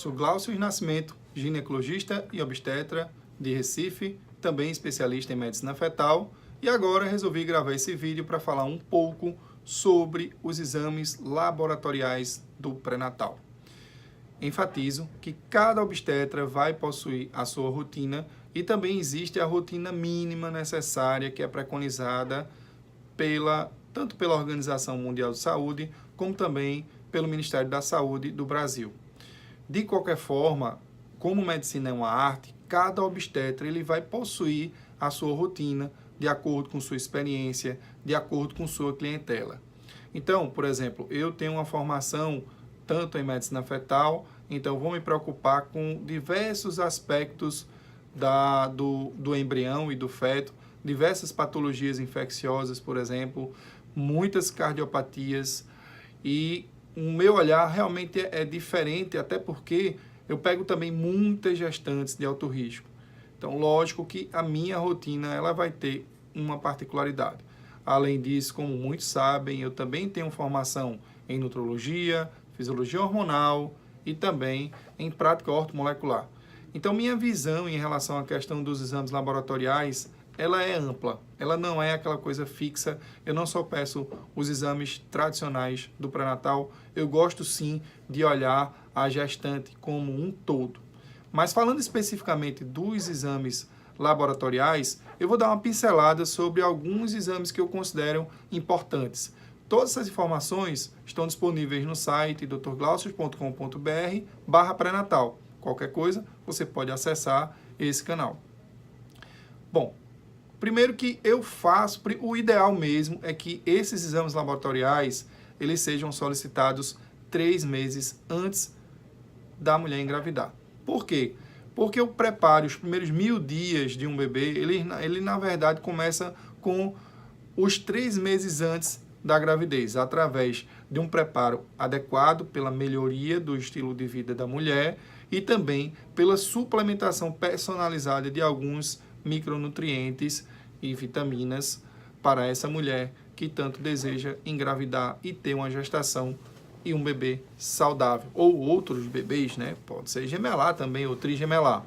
sou Glaucio Nascimento, ginecologista e obstetra de Recife, também especialista em medicina fetal, e agora resolvi gravar esse vídeo para falar um pouco sobre os exames laboratoriais do pré-natal. Enfatizo que cada obstetra vai possuir a sua rotina e também existe a rotina mínima necessária que é preconizada tanto pela Organização Mundial de Saúde, como também pelo Ministério da Saúde do Brasil. De qualquer forma, como medicina é uma arte, cada obstetra ele vai possuir a sua rotina de acordo com sua experiência, de acordo com sua clientela. Então, por exemplo, eu tenho uma formação tanto em medicina fetal, então vou me preocupar com diversos aspectos do embrião e do feto, diversas patologias infecciosas, por exemplo, muitas cardiopatias, e o meu olhar realmente é diferente, até porque eu pego também muitas gestantes de alto risco. Então, lógico que a minha rotina ela vai ter uma particularidade. Além disso, como muitos sabem, eu também tenho formação em nutrologia, fisiologia hormonal e também em prática ortomolecular. Então, minha visão em relação à questão dos exames laboratoriais, ela é ampla, ela não é aquela coisa fixa. Eu não só peço os exames tradicionais do pré-natal, eu gosto sim de olhar a gestante como um todo. Mas falando especificamente dos exames laboratoriais, eu vou dar uma pincelada sobre alguns exames que eu considero importantes. Todas essas informações estão disponíveis no site drglaucios.com.br/pré-natal. Qualquer coisa, você pode acessar esse canal. Bom, primeiro que eu faço, o ideal mesmo é que esses exames laboratoriais, eles sejam solicitados 3 meses antes da mulher engravidar. Por quê? Porque o preparo, os primeiros 1000 dias de um bebê, ele na verdade começa com os 3 meses antes da gravidez, através de um preparo adequado pela melhoria do estilo de vida da mulher e também pela suplementação personalizada de alguns micronutrientes e vitaminas para essa mulher que tanto deseja engravidar e ter uma gestação e um bebê saudável, ou outros bebês, né? Pode ser gemelar também, ou trigemelar.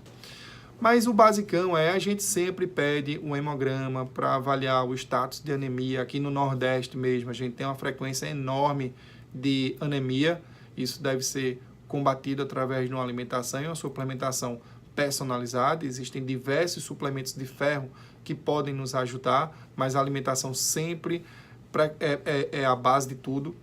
Mas o basicão a gente sempre pede um hemograma para avaliar o status de anemia. Aqui no Nordeste mesmo, a gente tem uma frequência enorme de anemia. Isso deve ser combatido através de uma alimentação e uma suplementação personalizada. Existem diversos suplementos de ferro que podem nos ajudar, mas a alimentação sempre é a base de tudo.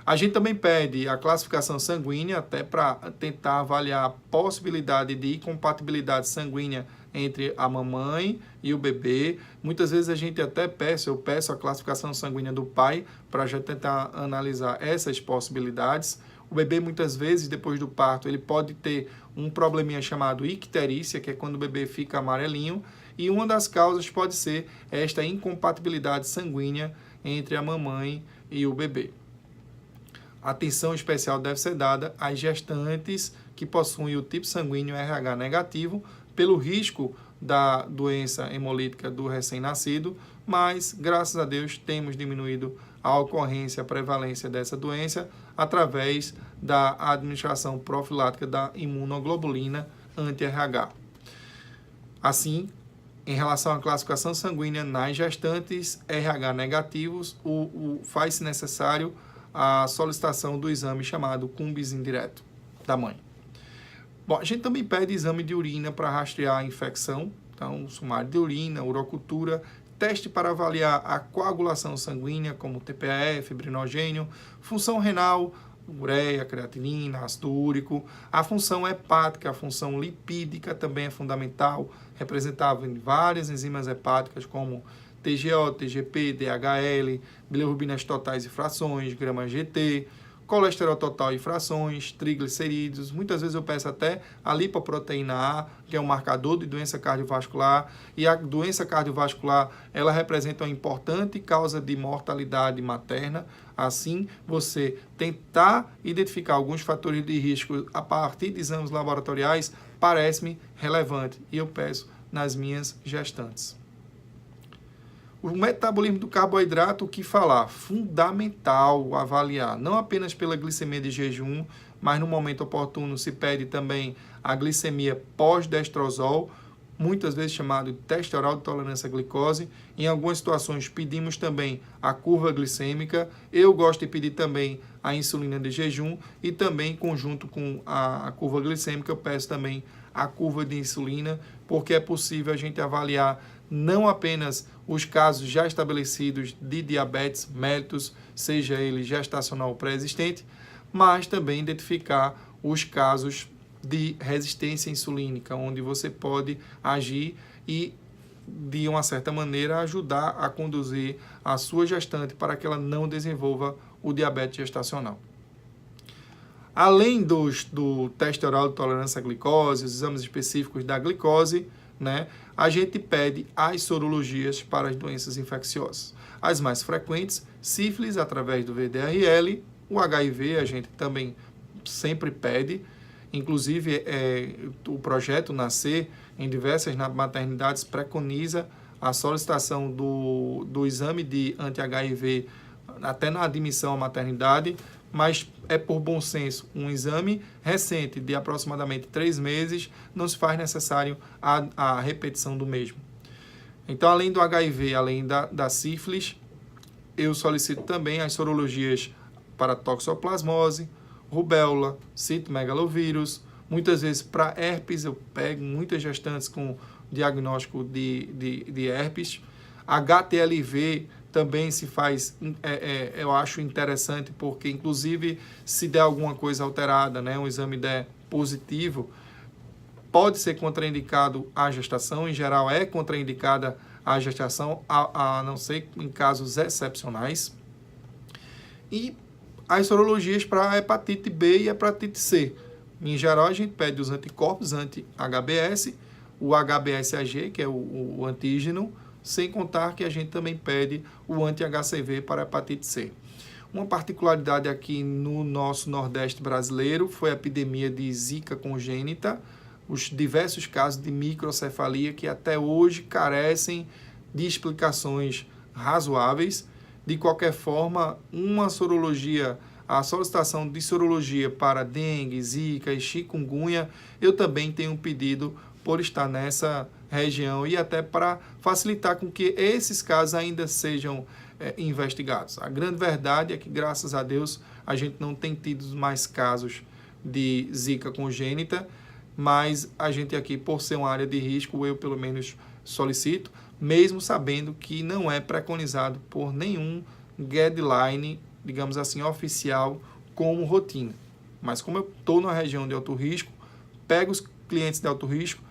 A gente também pede a classificação sanguínea, até para tentar avaliar a possibilidade de incompatibilidade sanguínea entre a mamãe e o bebê. Muitas vezes a gente até eu peço a classificação sanguínea do pai para já tentar analisar essas possibilidades. O bebê, muitas vezes, depois do parto, ele pode ter um probleminha chamado icterícia, que é quando o bebê fica amarelinho, e uma das causas pode ser esta incompatibilidade sanguínea entre a mamãe e o bebê. Atenção especial deve ser dada às gestantes que possuem o tipo sanguíneo RH negativo, pelo risco da doença hemolítica do recém-nascido, mas, graças a Deus, temos diminuído a ocorrência, a prevalência dessa doença através da administração profilática da imunoglobulina anti-RH. Assim, em relação à classificação sanguínea nas gestantes RH negativos, faz-se necessário a solicitação do exame chamado Cumbis indireto da mãe. Bom, a gente também pede exame de urina para rastrear a infecção, então sumário de urina, urocultura, teste para avaliar a coagulação sanguínea, como TPAE, fibrinogênio, função renal, ureia, creatinina, ácido úrico, a função hepática, a função lipídica também é fundamental, representável em várias enzimas hepáticas, como TGO, TGP, DHL, bilirrubinas totais e frações, gramas GT, colesterol total e frações, triglicerídeos. Muitas vezes eu peço até a lipoproteína A, que é um marcador de doença cardiovascular, e a doença cardiovascular, ela representa uma importante causa de mortalidade materna. Assim, você tentar identificar alguns fatores de risco a partir de exames laboratoriais parece-me relevante, e eu peço nas minhas gestantes. O metabolismo do carboidrato, o que falar? Fundamental avaliar, não apenas pela glicemia de jejum, mas no momento oportuno se pede também a glicemia pós-destrozol, muitas vezes chamado de teste oral de tolerância à glicose. Em algumas situações pedimos também a curva glicêmica. Eu gosto de pedir também a insulina de jejum e também, em conjunto com a curva glicêmica, eu peço também a curva de insulina, porque é possível a gente avaliar não apenas os casos já estabelecidos de diabetes mellitus, seja ele gestacional ou pré-existente, mas também identificar os casos de resistência insulínica, onde você pode agir e, de uma certa maneira, ajudar a conduzir a sua gestante para que ela não desenvolva o diabetes gestacional. Além do teste oral de tolerância à glicose, os exames específicos da glicose, né, a gente pede as sorologias para as doenças infecciosas. As mais frequentes, sífilis através do VDRL, o HIV a gente também sempre pede, inclusive o projeto Nascer em diversas maternidades preconiza a solicitação do exame de anti-HIV até na admissão à maternidade, mas é por bom senso, um exame recente de aproximadamente 3 meses, não se faz necessário a repetição do mesmo. Então, além do HIV, além da sífilis, eu solicito também as sorologias para toxoplasmose, rubéola, citomegalovírus, muitas vezes para herpes, eu pego muitas gestantes com diagnóstico de herpes, HTLV, também se faz, eu acho interessante, porque inclusive se der alguma coisa alterada, né, um exame der positivo, pode ser contraindicado a gestação, em geral é contraindicada a gestação, a não ser em casos excepcionais. E as sorologias para hepatite B e hepatite C. Em geral a gente pede os anticorpos anti-HBS, o HBsAg, que é o antígeno, sem contar que a gente também pede o anti-HCV para a hepatite C. Uma particularidade aqui no nosso Nordeste brasileiro foi a epidemia de Zika congênita, os diversos casos de microcefalia que até hoje carecem de explicações razoáveis. De qualquer forma, a solicitação de sorologia para dengue, zika e chikungunya, eu também tenho pedido por estar nessa região e até para facilitar com que esses casos ainda sejam investigados. A grande verdade é que, graças a Deus, a gente não tem tido mais casos de zika congênita, mas a gente aqui, por ser uma área de risco, eu pelo menos solicito, mesmo sabendo que não é preconizado por nenhum guideline, digamos assim, oficial como rotina. Mas como eu estou na região de alto risco, pego os clientes de alto risco,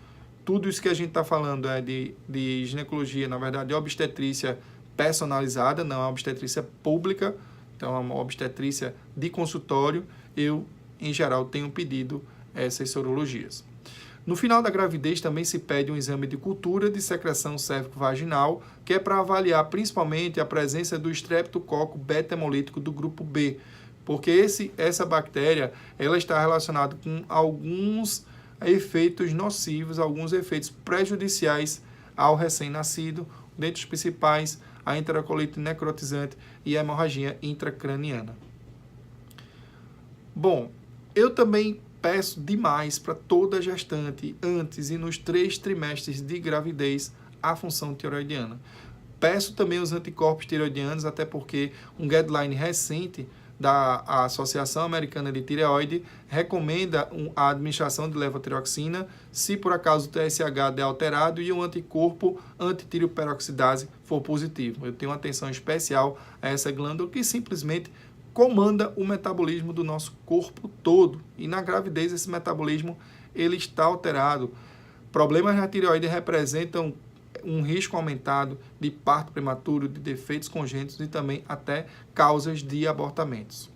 tudo isso que a gente está falando é de ginecologia, na verdade, é obstetrícia personalizada, não é obstetrícia pública, então é uma obstetrícia de consultório. Eu, em geral, tenho pedido essas sorologias. No final da gravidez também se pede um exame de cultura de secreção cérvico-vaginal, que é para avaliar principalmente a presença do estreptococo beta-hemolítico do grupo B, porque essa bactéria ela está relacionada com alguns efeitos nocivos, alguns efeitos prejudiciais ao recém-nascido, dentre os principais, a enteracolite necrotizante e a hemorragia intracraniana. Bom, eu também peço demais para toda gestante, antes e nos 3 trimestres de gravidez, a função tiroidiana. Peço também os anticorpos tiroidianos, até porque um guideline recente da Associação Americana de Tireoide recomenda a administração de levotiroxina se por acaso o TSH der alterado e o anticorpo antitiriperoxidase for positivo. Eu tenho uma atenção especial a essa glândula que simplesmente comanda o metabolismo do nosso corpo todo. E na gravidez esse metabolismo ele está alterado. Problemas na tireoide representam um risco aumentado de parto prematuro, de defeitos congênitos e também até causas de abortamentos.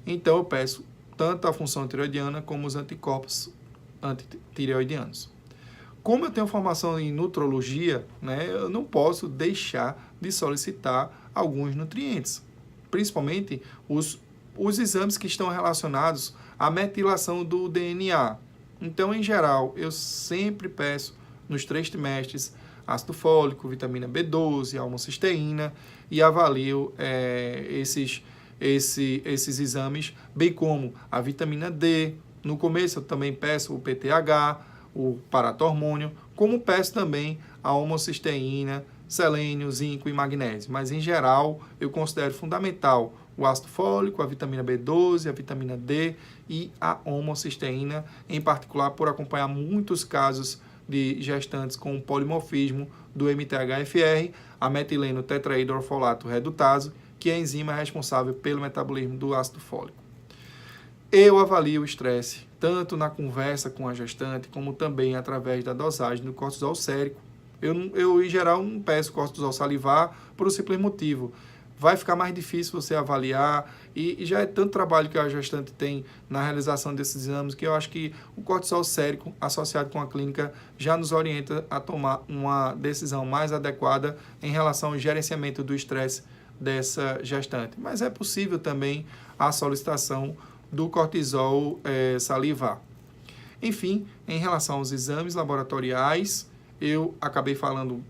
Então eu peço tanto a função tireoidiana como os anticorpos antitireoidianos. Como eu tenho formação em nutrologia, né, eu não posso deixar de solicitar alguns nutrientes, principalmente os exames que estão relacionados à metilação do DNA. Então, em geral, eu sempre peço nos 3 trimestres ácido fólico, vitamina B12, a homocisteína e avalio esses exames, bem como a vitamina D. No começo eu também peço o PTH, o paratormônio, como peço também a homocisteína, selênio, zinco e magnésio. Mas, em geral, eu considero fundamental o ácido fólico, a vitamina B12, a vitamina D e a homocisteína, em particular por acompanhar muitos casos de gestantes com polimorfismo do MTHFR, a metileno tetraidrofolato redutase, que é a enzima responsável pelo metabolismo do ácido fólico. Eu avalio o estresse tanto na conversa com a gestante, como também através da dosagem do cortisol sérico. Eu em geral, não peço cortisol salivar por um simples motivo. Vai ficar mais difícil você avaliar e já é tanto trabalho que a gestante tem na realização desses exames que eu acho que o cortisol sérico associado com a clínica já nos orienta a tomar uma decisão mais adequada em relação ao gerenciamento do estresse dessa gestante. Mas é possível também a solicitação do cortisol salivar. Enfim, em relação aos exames laboratoriais, eu acabei falando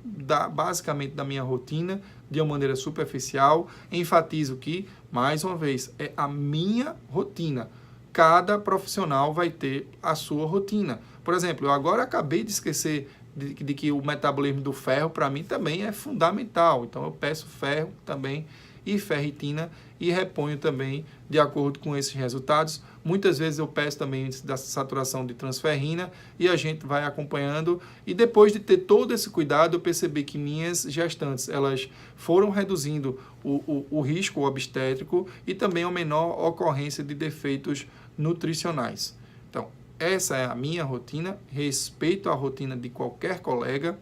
basicamente da minha rotina de uma maneira superficial. Enfatizo que, mais uma vez, é a minha rotina. Cada profissional vai ter a sua rotina. Por exemplo, eu agora acabei de esquecer de que o metabolismo do ferro, para mim, também é fundamental. Então, eu peço ferro também e ferritina e reponho também de acordo com esses resultados. Muitas vezes eu peço também índice da saturação de transferrina e a gente vai acompanhando. E depois de ter todo esse cuidado, eu percebi que minhas gestantes, elas foram reduzindo o risco obstétrico e também a menor ocorrência de defeitos nutricionais. Então, essa é a minha rotina, respeito a rotina de qualquer colega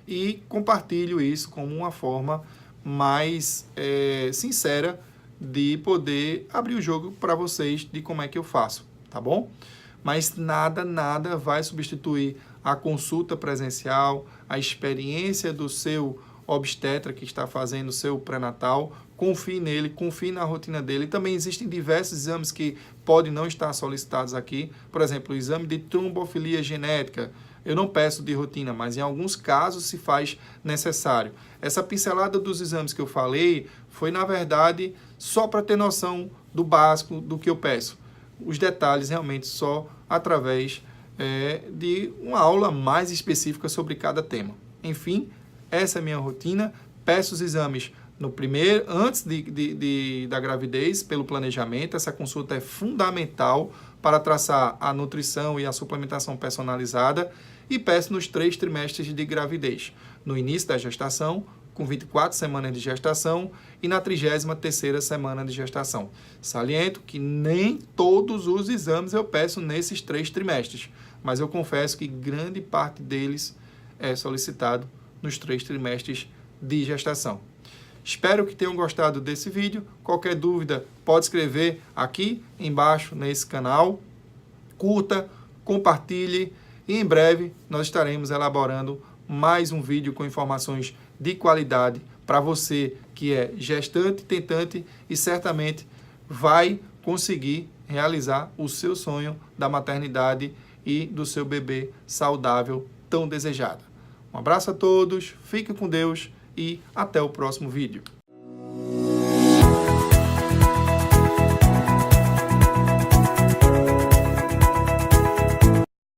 e compartilho isso como uma forma mais sincera de poder abrir o jogo para vocês de como é que eu faço, tá bom? Mas nada vai substituir a consulta presencial, a experiência do seu obstetra que está fazendo o seu pré-natal. Confie nele, confie na rotina dele. Também existem diversos exames que podem não estar solicitados aqui. Por exemplo, o exame de trombofilia genética. Eu não peço de rotina, mas em alguns casos se faz necessário. Essa pincelada dos exames que eu falei foi, na verdade, só para ter noção do básico do que eu peço. Os detalhes realmente só através de uma aula mais específica sobre cada tema. Enfim, essa é a minha rotina. Peço os exames antes da gravidez, pelo planejamento. Essa consulta é fundamental para traçar a nutrição e a suplementação personalizada. E peço nos 3 trimestres de gravidez. No início da gestação, com 24 semanas de gestação, e na 33ª semana de gestação. Saliento que nem todos os exames eu peço nesses 3 trimestres, mas eu confesso que grande parte deles é solicitado nos 3 trimestres de gestação. Espero que tenham gostado desse vídeo. Qualquer dúvida, pode escrever aqui embaixo nesse canal. Curta, compartilhe e em breve nós estaremos elaborando mais um vídeo com informações de qualidade para você que é gestante, tentante e certamente vai conseguir realizar o seu sonho da maternidade e do seu bebê saudável tão desejado. Um abraço a todos, fiquem com Deus e até o próximo vídeo.